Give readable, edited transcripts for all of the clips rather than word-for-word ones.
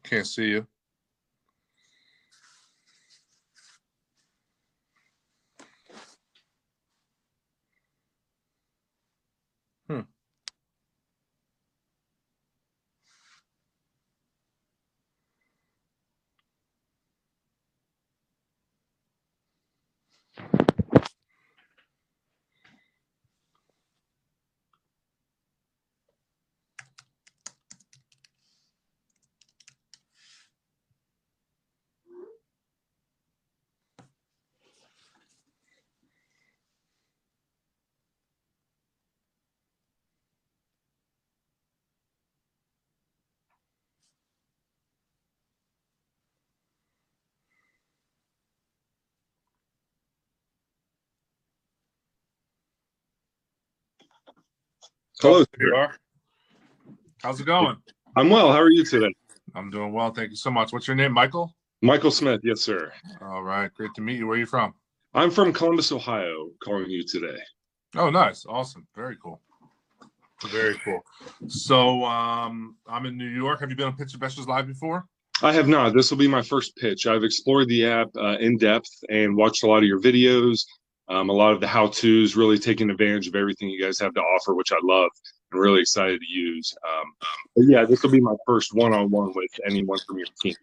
Can't see you. Hello, there you are. How's it going? I'm well. How are you today? I'm doing well. Thank you so much. What's your name, Michael? Michael Smith. Yes, sir. All right. Great to meet you. Where are you from? I'm from Columbus, Ohio, calling you today. Oh, nice. Awesome. Very cool. Very cool. So I'm in New York. Have you been on Pitch Investors Live before? I have not. This will be my first pitch. I've explored the app in depth and watched a lot of your videos, a lot of the how-tos, really taking advantage of everything you guys have to offer, which I love and really excited to use. But yeah, this will be my first one-on-one with anyone from your team.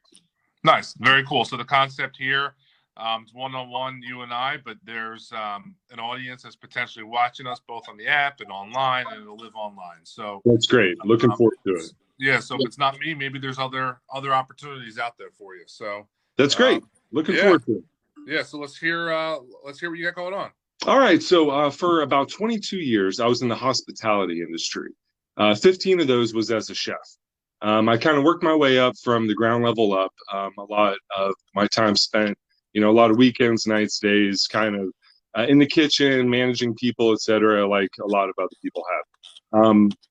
Nice. Very cool. So the concept here, it's one-on-one, you and I, but there's an audience that's potentially watching us both on the app and online, and it'll live online. So that's great. Looking forward to it. Yeah. So if it's not me, maybe there's other opportunities out there for you. So that's great. Looking forward to it. Yeah. So let's hear what you got going on. All right. So for about 22 years, I was in the hospitality industry. 15 of those was as a chef. I kind of worked my way up from the ground level up. A lot of my time spent, a lot of weekends, nights, days, kind of in the kitchen, managing people, etc., like a lot of other people have.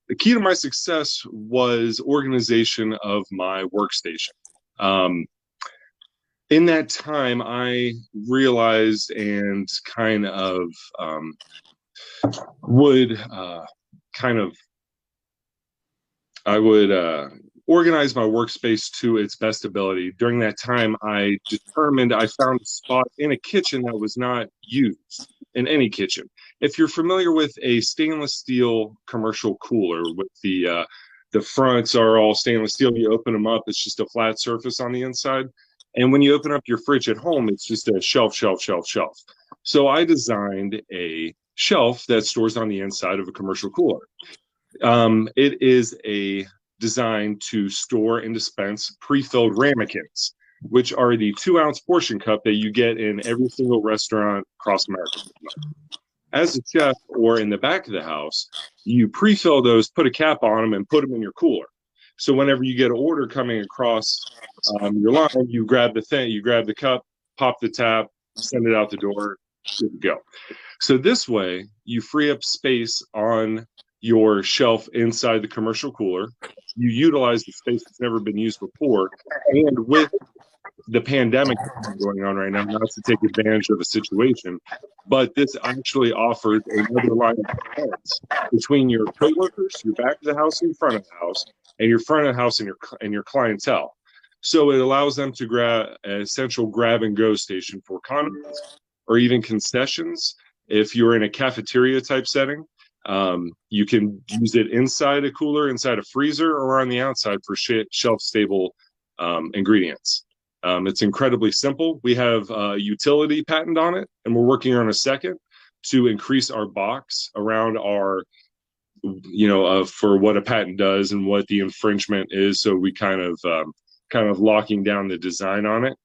The key to my success was organization of my workstation. In that time, I realized and kind of organize my workspace to its best ability. During that time, I found a spot in a kitchen that was not used in any kitchen. If you're familiar with a stainless steel commercial cooler with the fronts are all stainless steel, you open them up, it's just a flat surface on the inside. And when you open up your fridge at home, it's just a shelf. So I designed a shelf that stores on the inside of a commercial cooler. It is a design to store and dispense prefilled ramekins, which are the 2-ounce portion cup that you get in every single restaurant across America. As a chef or in the back of the house, you pre-fill those, put a cap on them, and put them in your cooler. So whenever you get an order coming across your line, you grab the cup, pop the tap, send it out the door, good to go. So this way, you free up space on your shelf inside the commercial cooler. You utilize the space that's never been used before. And with the pandemic going on right now, not to take advantage of a situation, but this actually offers another line of defense between your coworkers, your back of the house and your front of the house, and your front of the house and your clientele. So it allows them to grab an essential grab and go station for condiments or even concessions. If you're in a cafeteria type setting, you can use it inside a cooler, inside a freezer, or on the outside for shelf stable ingredients. It's incredibly simple. We have a utility patent on it, and we're working on a second to increase our box around our, for what a patent does and what the infringement is. So we kind of locking down the design on it.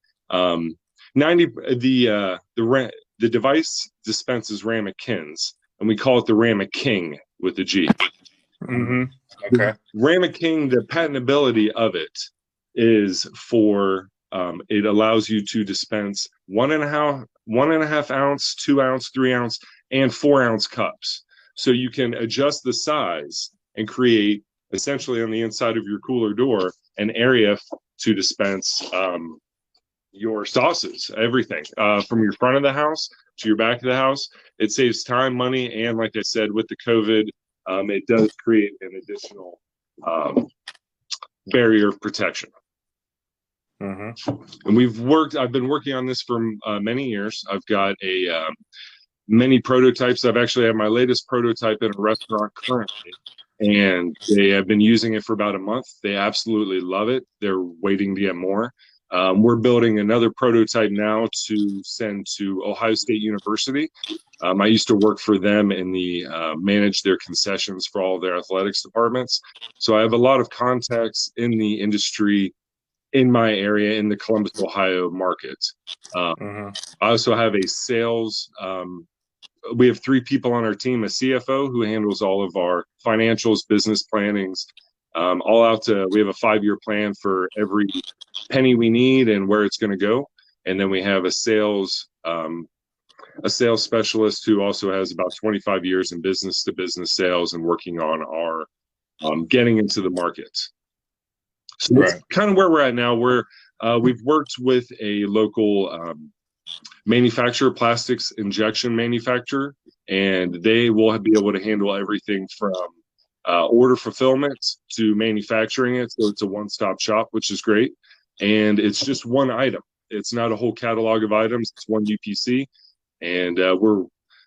The device dispenses ramekins, and we call it the Rameking with a G. Mm-hmm. Okay. Rameking, the patentability of it is for it allows you to dispense 1.5 ounce, 2 ounce, 3 ounce, and 4 ounce cups. So you can adjust the size and create essentially on the inside of your cooler door an area to dispense your sauces, everything from your front of the house to your back of the house. It saves time, money, and like I said, with the COVID, it does create an additional barrier of protection. And I've been working on this for many years. I've got many prototypes. I've actually had my latest prototype in a restaurant currently, and they have been using it for about a month. They absolutely love it. They're waiting to get more. We're building another prototype now to send to Ohio State University. I used to work for them in manage their concessions for all their athletics departments. So I have a lot of contacts in the industry in my area in the Columbus, Ohio market. I also have a sales. We have 3 people on our team: a CFO who handles all of our financials, business plannings, we have a 5-year plan for every penny we need and where it's going to go. And then we have a sales specialist who also has about 25 years in business to business sales and working on our getting into the market. So that's kind of where we're at now. We've worked with a local manufacturer, plastics injection manufacturer, and they will be able to handle everything from order fulfillment to manufacturing it. So it's a one-stop shop, which is great. And it's just one item. It's not a whole catalog of items. It's one UPC. And we're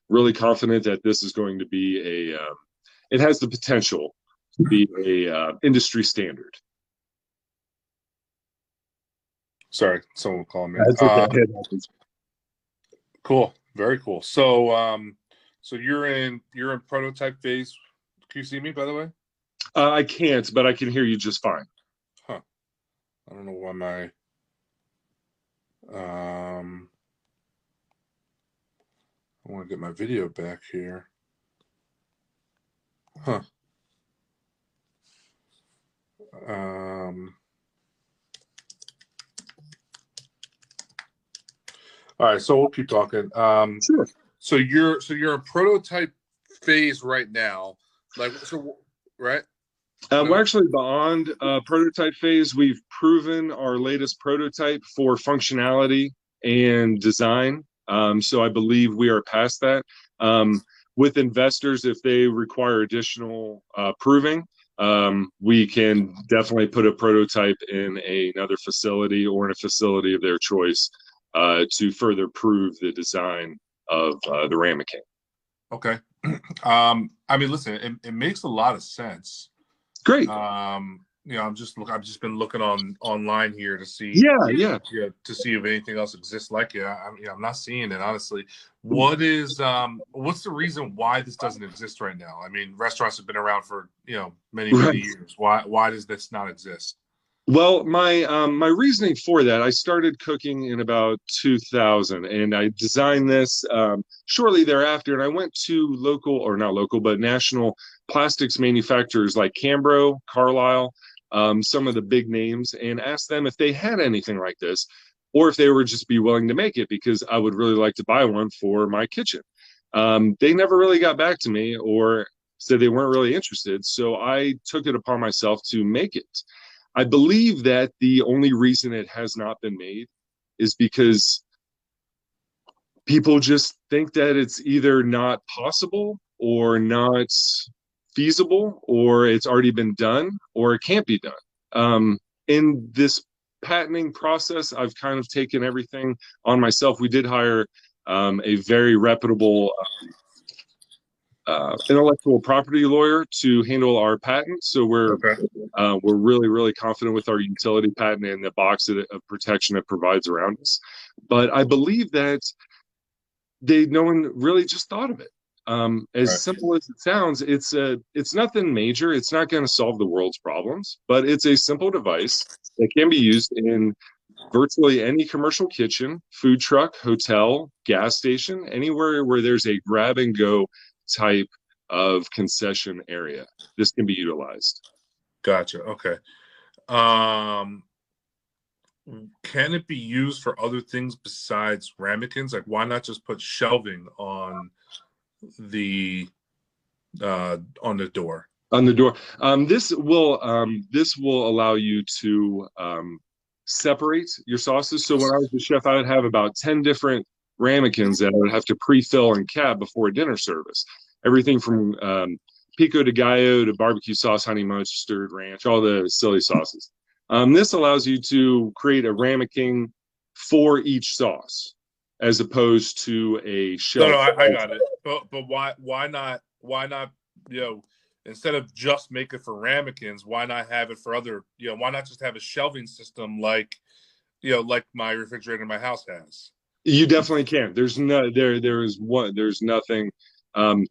really confident that this is going to be it has the potential to be a industry standard. Sorry, someone called me. That's okay. Cool, very cool. So, so you're in prototype phase. Can you see me, by the way? I can't, but I can hear you just fine. Huh. I don't know why my I want to get my video back here. Huh. All right, so we'll keep talking. Sure. So you're in prototype phase right now, right? We're actually beyond prototype phase. We've proven our latest prototype for functionality and design. So I believe we are past that. With investors, if they require additional proving, we can definitely put a prototype in another facility or in a facility of their choice to further prove the design of the Rameking. Okay. I mean, listen, it makes a lot of sense. Great. I've just been looking online here to see. Yeah. To see if anything else exists like it. I'm not seeing it, honestly. What's the reason why this doesn't exist right now? I mean, restaurants have been around for many years. Why does this not exist? Well, my reasoning for that, I started cooking in about 2000, and I designed this shortly thereafter. And I went to national plastics manufacturers like Cambro, Carlisle, some of the big names, and asked them if they had anything like this, or if they would just be willing to make it, because I would really like to buy one for my kitchen. They never really got back to me or said they weren't really interested. So I took it upon myself to make it. I believe that the only reason it has not been made is because people just think that it's either not possible or not feasible, or it's already been done, or it can't be done. In this patenting process, I've kind of taken everything on myself. We did hire a very reputable intellectual property lawyer to handle our patent. So we're really, really confident with our utility patent and the box of protection it provides around us. But I believe that no one really just thought of it. As simple as it sounds, it's nothing major. It's not going to solve the world's problems, but it's a simple device that can be used in virtually any commercial kitchen, food truck, hotel, gas station, anywhere where there's a grab and go type of concession area. This can be utilized. Gotcha. Okay. Can it be used for other things besides ramekins? Like, why not just put shelving on the door? On the door. This will allow you to separate your sauces. So when I was the chef, I would have about 10 different ramekins that I would have to pre-fill and cap before dinner service. Everything from pico de gallo to barbecue sauce, honey mustard, ranch, all the silly sauces. This allows you to create a ramekin for each sauce, as opposed to a No, shelf. no, I got it. But why not, you know, instead of just make it for ramekins, why not have it for other, you know, why not just have a shelving system like, you know, like my refrigerator in my house has? You definitely can. There's nothing. Um,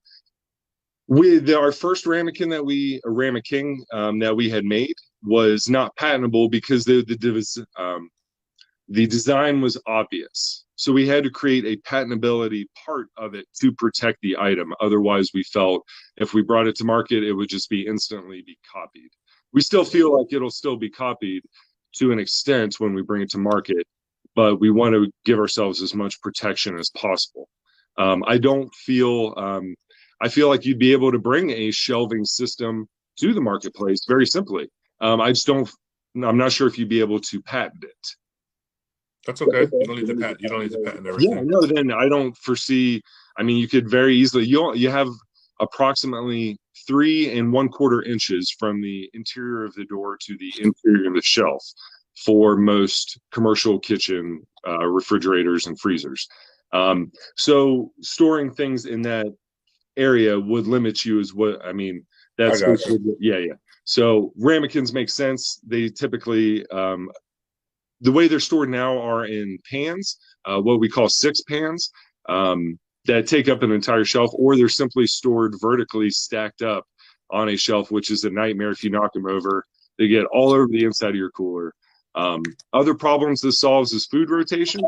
our first ramekin that we had made was not patentable because the design was obvious. So we had to create a patentability part of it to protect the item. Otherwise, we felt if we brought it to market, it would just be instantly be copied. We still feel like it'll still be copied to an extent when we bring it to market, but we want to give ourselves as much protection as possible. I don't feel, I feel like you'd be able to bring a shelving system to the marketplace very simply. I just don't, I'm not sure if you'd be able to patent it. That's okay. You don't need to patent. You don't need to patent Yeah, everything. no, then I don't foresee. I mean, you could very easily. You have approximately 3¼ inches from the interior of the door to the interior of the shelf for most commercial kitchen refrigerators and freezers. So storing things in that area would limit you as what I mean. I That's got you. yeah, yeah. So ramekins make sense. They typically the way they're stored now are in pans, what we call six pans, that take up an entire shelf, or they're simply stored vertically stacked up on a shelf, which is a nightmare if you knock them over. They get all over the inside of your cooler. Other problems this solves is food rotation.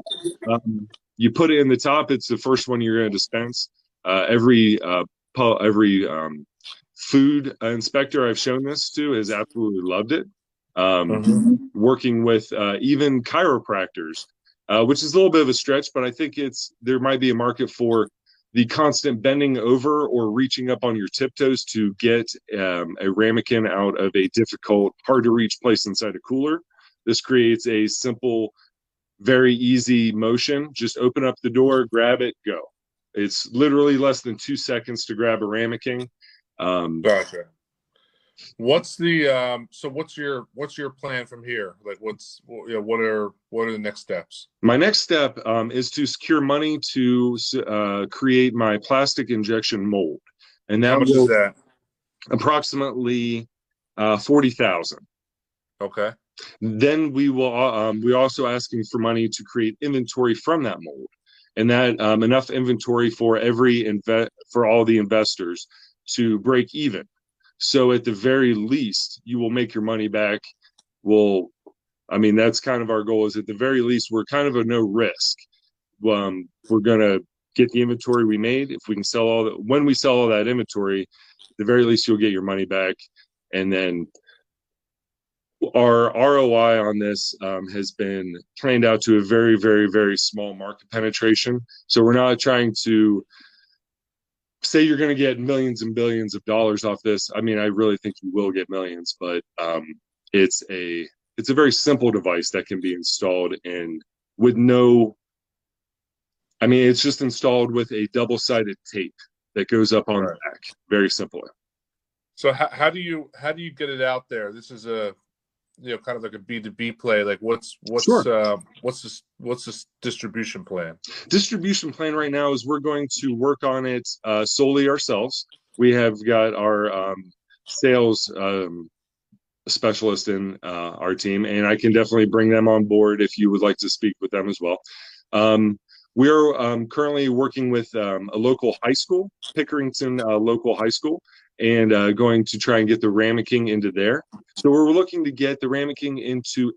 You put it in the top; it's the first one you're going to dispense. Every food inspector I've shown this to has absolutely loved it. Working with even chiropractors, which is a little bit of a stretch, but I think there might be a market for the constant bending over or reaching up on your tiptoes to get a ramekin out of a difficult, hard to reach place inside a cooler. This creates a simple, very easy motion. Just open up the door, grab it, go. It's literally less than 2 seconds to grab a ramekin. Gotcha. What's the so what's your plan from here? Like you know, what are the next steps? My next step is to secure money to create my plastic injection mold, and How that much is will that? approximately 40,000. Okay. Then we're also asking for money to create inventory from that mold, and that enough inventory for for all the investors to break even. So at the very least, you will make your money back. Well, I mean, that's kind of our goal is at the very least, we're kind of a no risk. We're going to get the inventory we made. If we can sell all that, when we sell all that inventory, at the very least, you'll get your money back. And then our ROI on this has been planned out to a very, very, very small market penetration. So we're not trying to say you're going to get millions and billions of dollars off this. I mean, I really think you will get millions, but it's a very simple device that can be installed and with no. I mean, it's just installed with a double-sided tape that goes up on the back. Very simple. So how do you get it out there? This is a, you know, kind of like a B2B play. Like what's Sure. what's this distribution plan? Distribution plan right now is we're going to work on it solely ourselves. We have got our sales specialist in our team, and I can definitely bring them on board if you would like to speak with them as well. We're currently working with a local high school, Pickerington local high school, and going to try and get the Rameking into there. So we're looking to get the Rameking into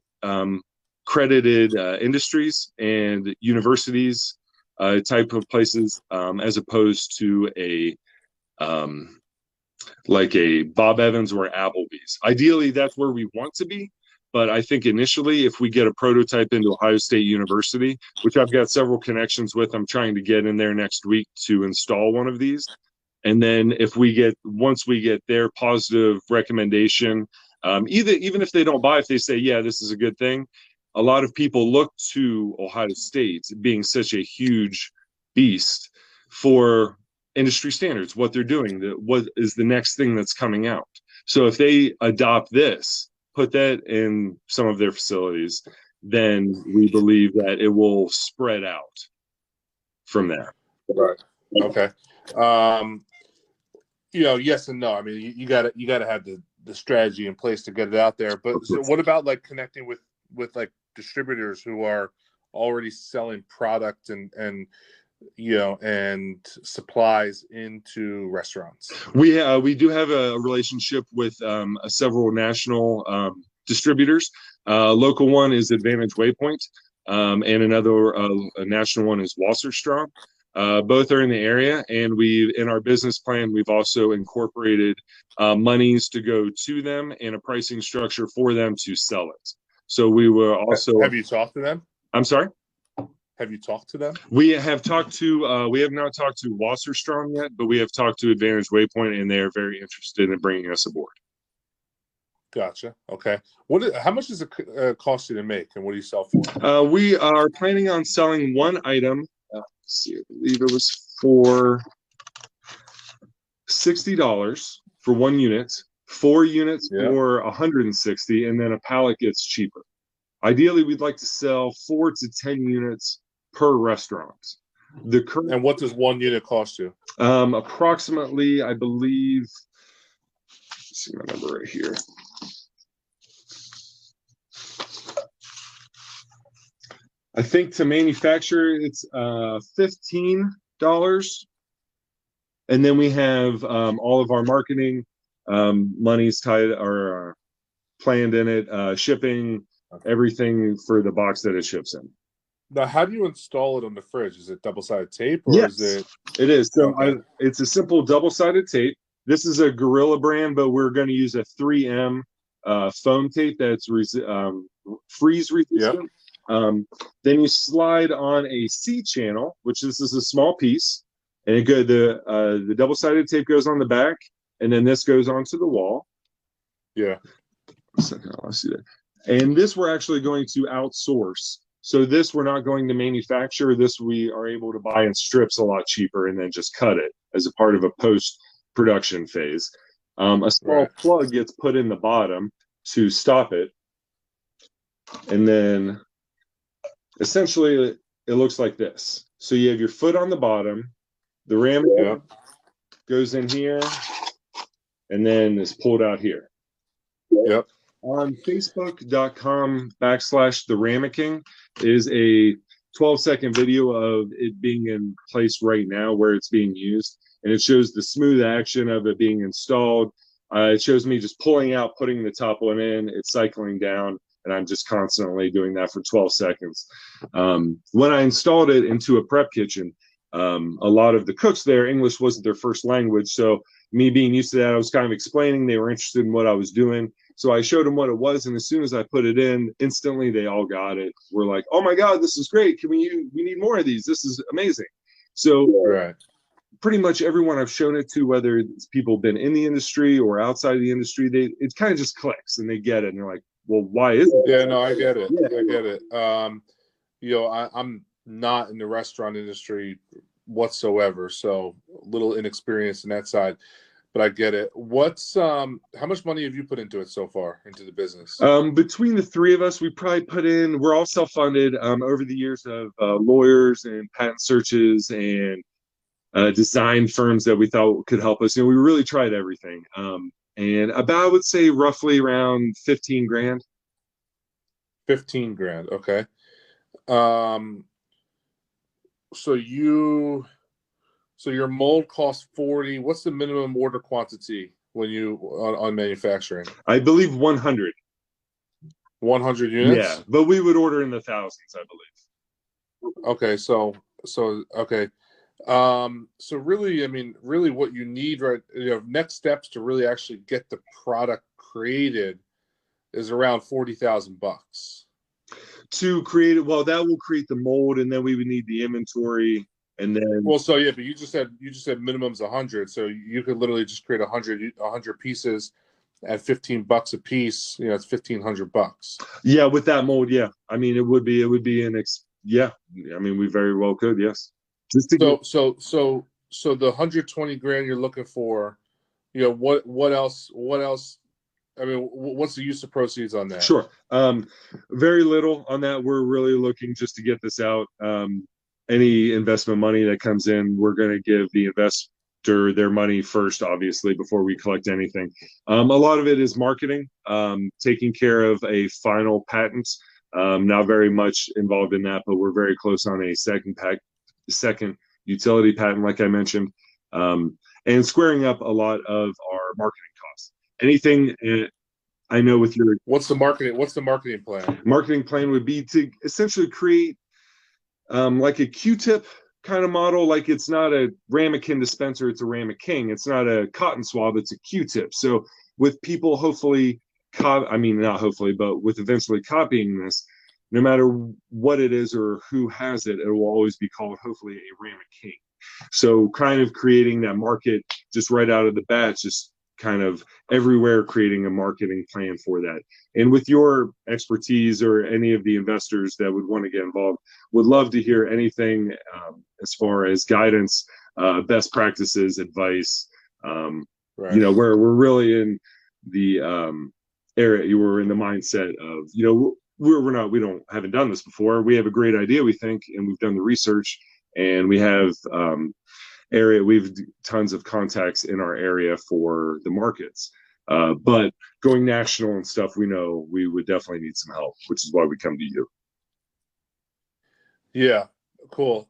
credited industries and universities type of places, as opposed to a like a Bob Evans or Applebee's. Ideally, that's where we want to be. But I think initially, if we get a prototype into Ohio State University, which I've got several connections with, I'm trying to get in there next week to install one of these. And then once we get their positive recommendation, even if they don't buy, if they say, yeah, this is a good thing, a lot of people look to Ohio State being such a huge beast for industry standards, what they're doing, what is the next thing that's coming out. So if they adopt this, put that in some of their facilities, then we believe that it will spread out from there. Right. Okay. Yes and no. I mean, you gotta have the strategy in place to get it out there. But so what about like connecting with like distributors who are already selling product and supplies into restaurants? We do have a relationship with several national distributors. Local one is Advantage Waypoint, and another a national one is Wasserstrom. Both are in the area, and in our business plan, we've also incorporated monies to go to them and a pricing structure for them to sell it. So we were also. Have you talked to them? I'm sorry? Have you talked to them? We have talked to, we have not talked to Wasserstrom yet, but we have talked to Advantage Waypoint, and they are very interested in bringing us aboard. Gotcha. Okay. How much does it cost you to make, and what do you sell for? We are planning on selling one item. Let's see, I believe it was for $60 for 1 unit, 4 units for $160, and then a pallet gets cheaper. Ideally, we'd like to sell 4 to 10 units per restaurant. And what does 1 unit cost you? Approximately, I believe. Let's see my number right here. I think to manufacture it's $15, and then we have all of our marketing monies tied or planned in it, shipping, everything for the box that it ships in. Now, how do you install it on the fridge? Is it double-sided tape, or yes, is it? It is. So it's a simple double-sided tape. This is a Gorilla brand, but we're going to use a 3M foam tape that's freeze resistant. Yep. Then you slide on a C channel, which this is a small piece, and the double-sided tape goes on the back, and then this goes onto the wall. Yeah. I'll see that. And this we're actually going to outsource. So this we're not going to manufacture. This we are able to buy in strips a lot cheaper and then just cut it as a part of a post-production phase. A small plug gets put in the bottom to stop it. And then essentially it looks like this. So you have your foot on the bottom, the ramekin goes in here, and then is pulled out here. Yep. On Facebook.com/the Rameking is a 12-second video of it being in place right now where it's being used. And it shows the smooth action of it being installed. It shows me just pulling out, putting the top one in, it's cycling down, and I'm just constantly doing that for 12 seconds. When I installed it into a prep kitchen, a lot of the cooks there, English wasn't their first language. So me being used to that, I was kind of explaining. They were interested in what I was doing. So I showed them what it was, and as soon as I put it in, instantly they all got it. We're like, "Oh my God, this is great! We need more of these. This is amazing." So pretty much everyone I've shown it to, whether it's people been in the industry or outside of the industry, it kind of just clicks and they get it, and they're like, "Well, why isn't it?" Yeah, no, I get it. Yeah. I get it. I'm not in the restaurant industry whatsoever, so a little inexperienced in that side. But I get it. How much money have you put into it so far, into the business? Between the three of us, we probably we're all self-funded over the years of lawyers and patent searches and design firms that we thought could help us. We really tried everything. And about, I would say roughly around 15 grand. 15 grand. Okay. So your mold costs 40. What's the minimum order quantity when you on manufacturing? I believe 100. 100 units? Yeah, but we would order in the thousands, I believe. Okay, so okay. So really, I mean, really what you need next steps to really actually get the product created is around $40,000. To create it, well, that will create the mold, and then we would need the inventory. And then, but you just said minimum's 100, so you could literally just create 100 pieces at $15 a piece. It's $1,500. Yeah, with that mold, yeah. I mean, it would be yeah. I mean, we very well could, yes. So the 120 grand you're looking for, what else I mean, what's the use of proceeds on that? Sure. Very little on that. We're really looking just to get this out. Any investment money that comes in, we're going to give the investor their money first, obviously, before we collect anything. A lot of it is marketing, taking care of a final patent. Not very much involved in that, but we're very close on a second utility patent, like I mentioned, and squaring up a lot of our marketing costs. Anything I know with your what's the marketing plan? Marketing plan would be to essentially create like a Q-tip kind of model. Like it's not a ramekin dispenser, it's a rameking. It's not a cotton swab, it's a Q-tip. So with people hopefully, not hopefully, but with eventually copying this, no matter what it is or who has it, it will always be called hopefully a rameking. So kind of creating that market just right out of the bat, just kind of everywhere, creating a marketing plan for that. And with your expertise or any of the investors that would want to get involved, would love to hear anything as far as guidance, best practices, advice. Right. You know, we're really in the area. You were in the mindset of, you know, we haven't done this before. We have a great idea, we think, and we've done the research, and we have we've tons of contacts in our area for the markets. But going national and stuff, we know we would definitely need some help, which is why we come to you. Yeah, cool.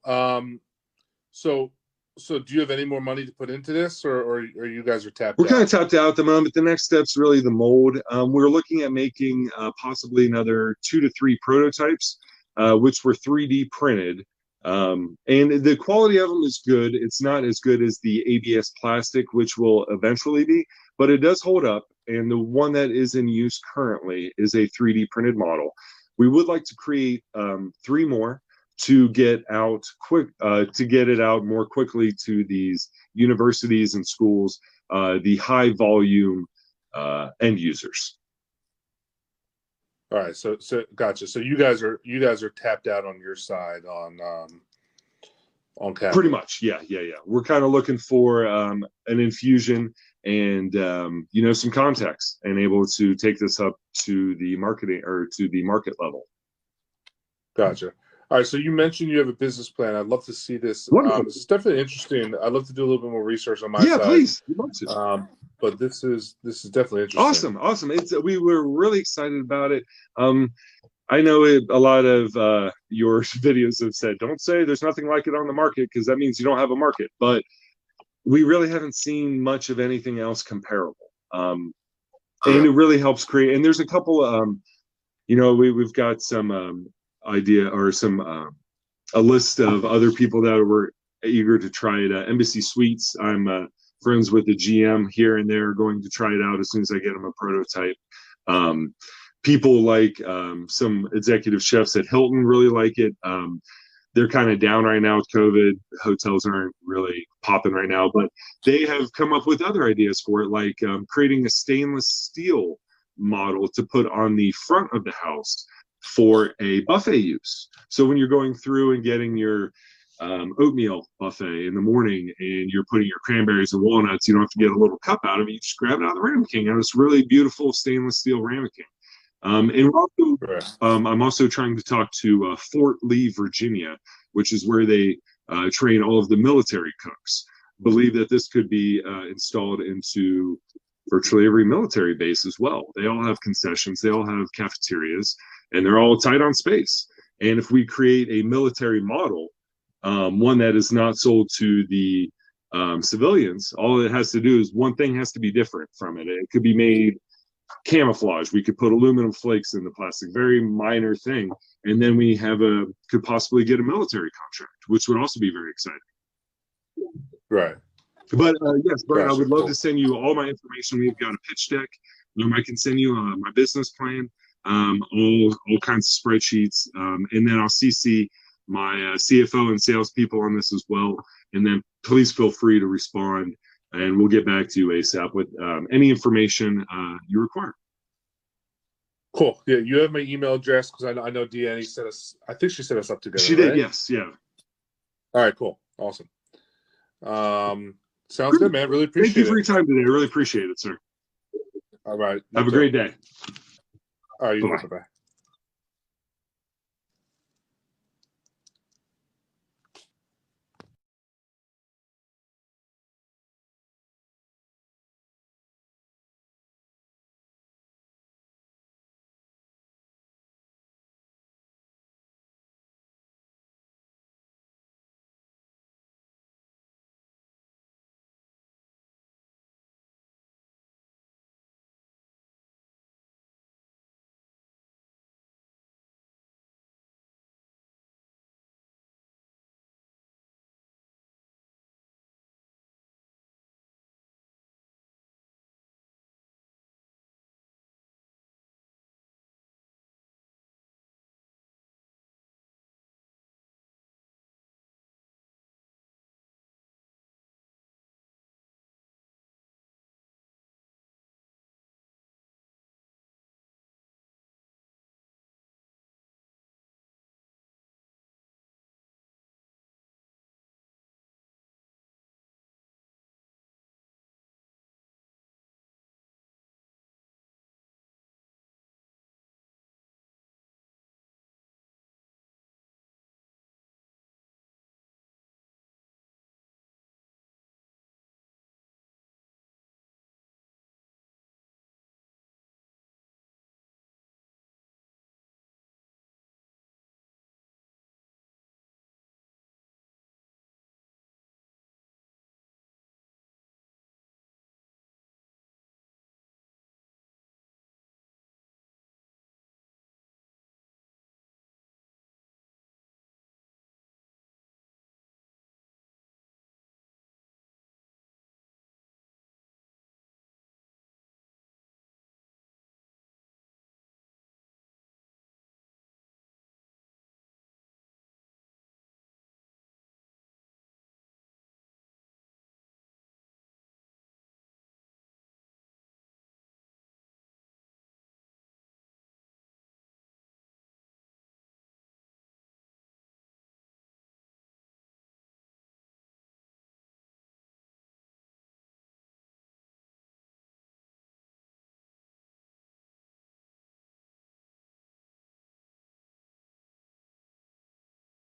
So do you have any more money to put into this, or you guys are tapped out? We're kind of tapped out at the moment. The next step's really the mold. We're looking at making possibly another 2 to 3 prototypes, which were 3D printed. And the quality of them is good. It's not as good as the ABS plastic, which will eventually be, but it does hold up. And the one that is in use currently is a 3D printed model. We would like to create 3 more to get out to get it out more quickly to these universities and schools, the high volume end users. All right, so gotcha. So you guys are tapped out on your side on capital. Pretty much, yeah. We're kind of looking for an infusion and some contacts, and able to take this up to the marketing or to the market level. Gotcha. All right, so you mentioned you have a business plan. I'd love to see this. This is definitely interesting. I'd love to do a little bit more research on my side. Yeah, please. We'd love to. But this is definitely interesting. Awesome. We were really excited about it. I know a lot of your videos have said, don't say there's nothing like it on the market, because that means you don't have a market. But we really haven't seen much of anything else comparable. And it really helps create. And there's a couple, we've got some idea or some a list of other people that were eager to try it. Embassy Suites, I'm friends with the GM here, and they're going to try it out as soon as I get them a prototype. People like some executive chefs at Hilton really like it. They're kind of down right now with COVID. Hotels aren't really popping right now, but they have come up with other ideas for it, like creating a stainless steel model to put on the front of the house for a buffet use. So when you're going through and getting your oatmeal buffet in the morning, and you're putting your cranberries and walnuts, you don't have to get a little cup out of it. You just grab it out of the ramekin, and it's really beautiful stainless steel ramekin. And we're also, I'm also trying to talk to Fort Lee, Virginia, which is where they train all of the military cooks. Believe that this could be installed into virtually every military base as well. They all have concessions, they all have cafeterias, and they're all tight on space. And if we create a military model, one that is not sold to the civilians, all it has to do is one thing has to be different from it. It could be made camouflage. We could put aluminum flakes in the plastic, very minor thing. And then we could possibly get a military contract, which would also be very exciting. Right. But yes, Brian, I would love to send you all my information. We've got a pitch deck. I can send you my business plan, all kinds of spreadsheets, and then I'll CC my CFO and salespeople on this as well. And then please feel free to respond, and we'll get back to you ASAP with any information you require. Cool. Yeah, you have my email address, because I know Deanne set us. I think she set us up together. She did, right? yes, yeah. All right, cool, awesome. Sounds good, man. Really appreciate it. Thank you for your time today. I really appreciate it, sir. All All right. You Have a too. great day. All right. You too. Bye-bye. Bye-bye.